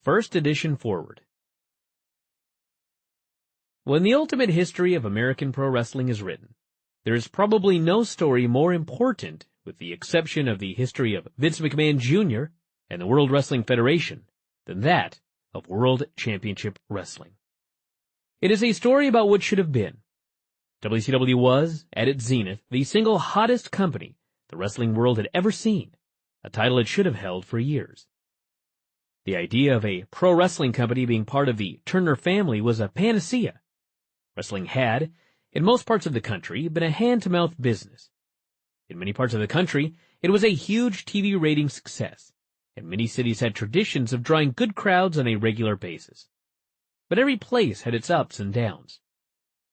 First edition foreword. When the ultimate history of American pro wrestling is written, there is probably no story more important, with the exception of the history of Vince McMahon Jr. and the World Wrestling Federation, than that of World Championship Wrestling. It is a story about what should have been. WCW was, at its zenith, the single hottest company the wrestling world had ever seen, a title it should have held for years. The idea of a pro wrestling company being part of the Turner family was a panacea. Wrestling had, in most parts of the country, been a hand-to-mouth business. In many parts of the country, it was a huge TV rating success, and many cities had traditions of drawing good crowds on a regular basis. But every place had its ups and downs.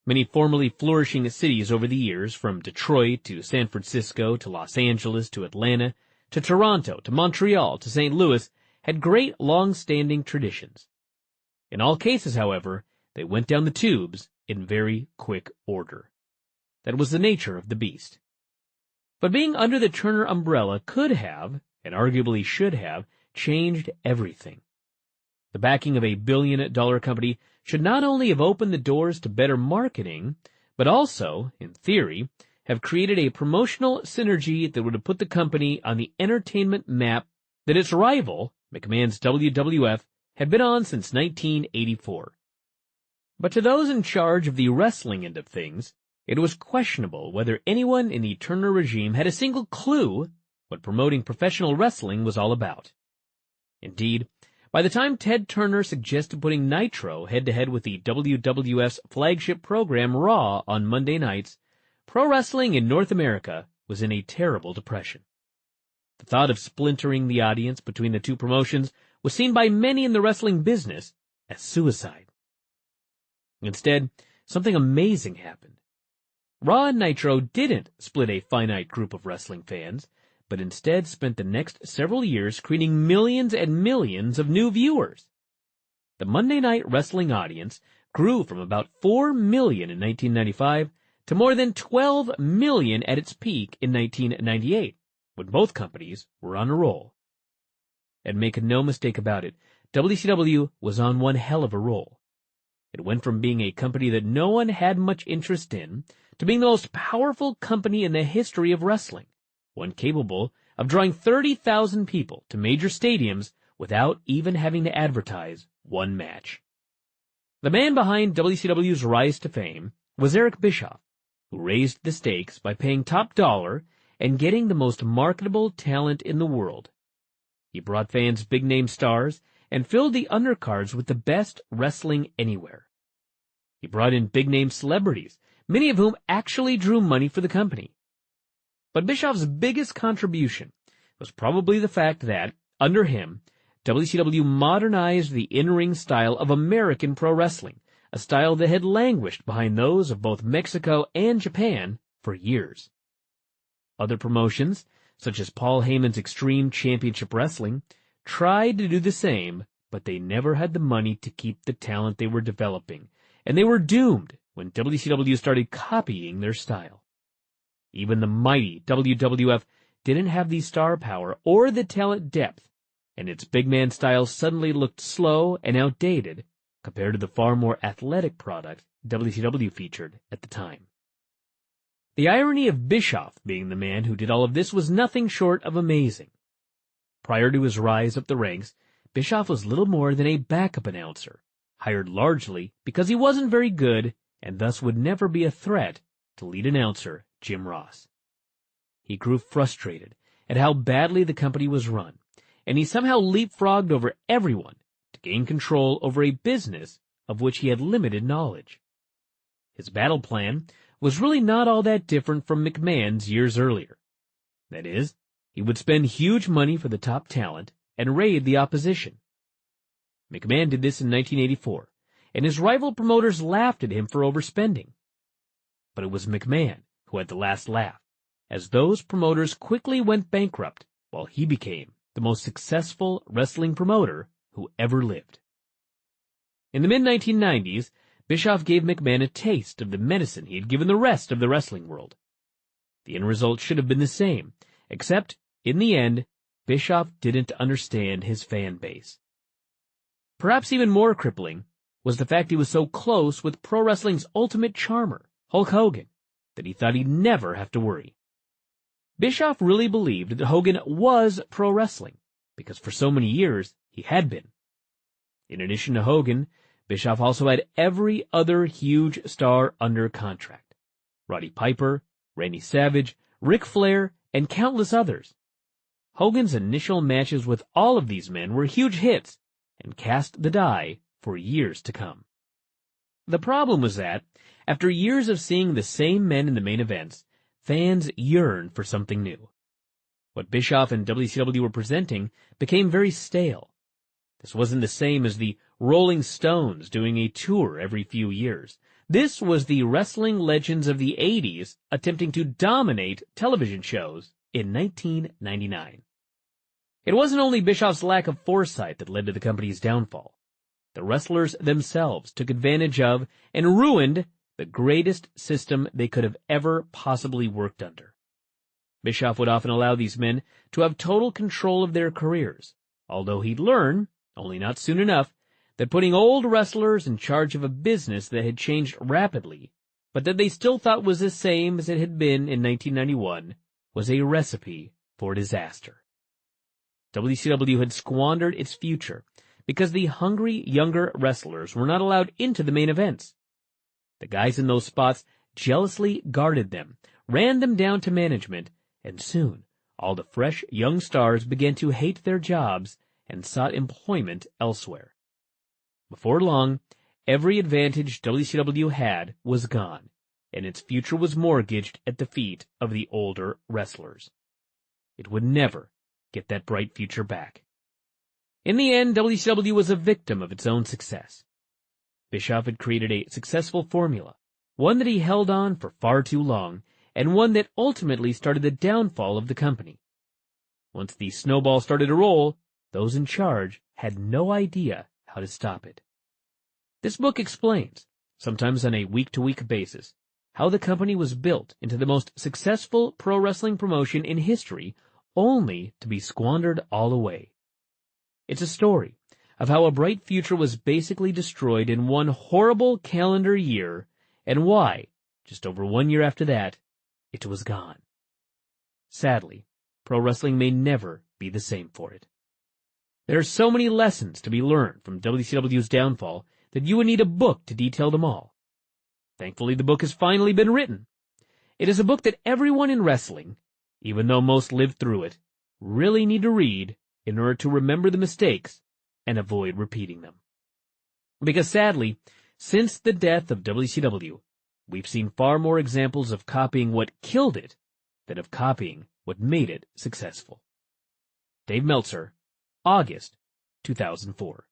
Many formerly flourishing cities over the years, from Detroit to San Francisco to Los Angeles to Atlanta to Toronto to Montreal to St. Louis, had great long-standing traditions. In all cases, however, they went down the tubes in very quick order. That was the nature of the beast. But being under the Turner umbrella could have, and arguably should have, changed everything. The backing of a billion-dollar company should not only have opened the doors to better marketing, but also, in theory, have created a promotional synergy that would have put the company on the entertainment map that its rival, McMahon's WWF, had been on since 1984. But to those in charge of the wrestling end of things, it was questionable whether anyone in the Turner regime had a single clue what promoting professional wrestling was all about. Indeed, by the time Ted Turner suggested putting Nitro head-to-head with the WWF's flagship program Raw on Monday nights, pro wrestling in North America was in a terrible depression. The thought of splintering the audience between the two promotions was seen by many in the wrestling business as suicide. Instead, something amazing happened. Raw and Nitro didn't split a finite group of wrestling fans, but instead spent the next several years creating millions and millions of new viewers. The Monday Night Wrestling audience grew from about 4 million in 1995 to more than 12 million at its peak in 1998, when both companies were on a roll. And make no mistake about it, WCW was on one hell of a roll. It went from being a company that no one had much interest in to being the most powerful company in the history of wrestling, one capable of drawing 30,000 people to major stadiums without even having to advertise one match. The man behind WCW's rise to fame was Eric Bischoff, who raised the stakes by paying top dollar and getting the most marketable talent in the world. He brought fans big-name stars and filled the undercards with the best wrestling anywhere. He brought in big-name celebrities, many of whom actually drew money for the company. But Bischoff's biggest contribution was probably the fact that, under him, WCW modernized the in-ring style of American pro wrestling, a style that had languished behind those of both Mexico and Japan for years. Other promotions, such as Paul Heyman's Extreme Championship Wrestling, tried to do the same, but they never had the money to keep the talent they were developing, and they were doomed when WCW started copying their style. Even the mighty WWF didn't have the star power or the talent depth, and its big man style suddenly looked slow and outdated compared to the far more athletic product WCW featured at the time. The irony of Bischoff being the man who did all of this was nothing short of amazing. Prior to his rise up the ranks, Bischoff was little more than a backup announcer, hired largely because he wasn't very good and thus would never be a threat to lead announcer Jim Ross. He grew frustrated at how badly the company was run, and he somehow leapfrogged over everyone to gain control over a business of which he had limited knowledge. His battle plan was really not all that different from McMahon's years earlier. That is, he would spend huge money for the top talent and raid the opposition. McMahon did this in 1984, and his rival promoters laughed at him for overspending. But it was McMahon who had the last laugh, as those promoters quickly went bankrupt while he became the most successful wrestling promoter who ever lived. In the mid-1990s, Bischoff gave McMahon a taste of the medicine he had given the rest of the wrestling world. The end result should have been the same, except, in the end, Bischoff didn't understand his fan base. Perhaps even more crippling was the fact he was so close with pro wrestling's ultimate charmer, Hulk Hogan, that he thought he'd never have to worry. Bischoff really believed that Hogan was pro wrestling, because for so many years he had been. In addition to Hogan, Bischoff also had every other huge star under contract: Roddy Piper, Randy Savage, Ric Flair, and countless others. Hogan's initial matches with all of these men were huge hits and cast the die for years to come. The problem was that, after years of seeing the same men in the main events, fans yearned for something new. What Bischoff and WCW were presenting became very stale. This wasn't the same as the Rolling Stones doing a tour every few years. This was the wrestling legends of the 80s attempting to dominate television shows in 1999. It wasn't only Bischoff's lack of foresight that led to the company's downfall. The wrestlers themselves took advantage of and ruined the greatest system they could have ever possibly worked under. Bischoff would often allow these men to have total control of their careers, although he'd learn, only not soon enough, that putting old wrestlers in charge of a business that had changed rapidly, but that they still thought was the same as it had been in 1991, was a recipe for disaster. WCW had squandered its future because the hungry younger wrestlers were not allowed into the main events. The guys in those spots jealously guarded them, ran them down to management, and soon all the fresh young stars began to hate their jobs and sought employment elsewhere. Before long, every advantage WCW had was gone, and its future was mortgaged at the feet of the older wrestlers. It would never get that bright future back. In the end, WCW was a victim of its own success. Bischoff had created a successful formula, one that he held on for far too long, and one that ultimately started the downfall of the company. Once the snowball started to roll, those in charge had no idea how to stop it. This book explains, sometimes on a week-to-week basis, how the company was built into the most successful pro wrestling promotion in history, only to be squandered all away. It's a story of how a bright future was basically destroyed in one horrible calendar year, and why, just over 1 year after that, it was gone. Sadly, pro wrestling may never be the same for it. There are so many lessons to be learned from WCW's downfall that you would need a book to detail them all. Thankfully, the book has finally been written. It is a book that everyone in wrestling, even though most lived through it, really need to read in order to remember the mistakes and avoid repeating them. Because sadly, since the death of WCW, we've seen far more examples of copying what killed it than of copying what made it successful. Dave Meltzer, August 2004.